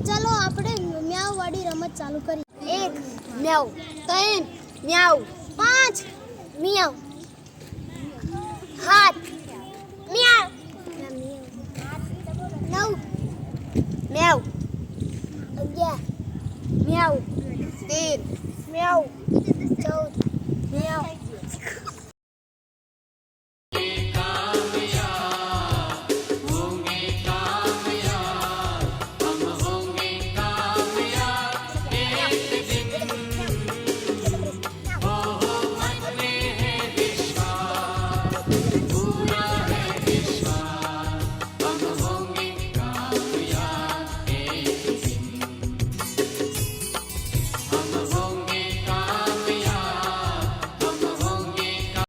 ચાલો આપણે મ્યાઉ વાળી રમત ચાલુ કરી. 1 મ્યાઉ 3 મ્યાઉ 5 મ્યાઉ 7 મ્યાઉ 9 મ્યાઉ 11 મ્યાઉ 13 મ્યાઉ 14 મ્યાઉ.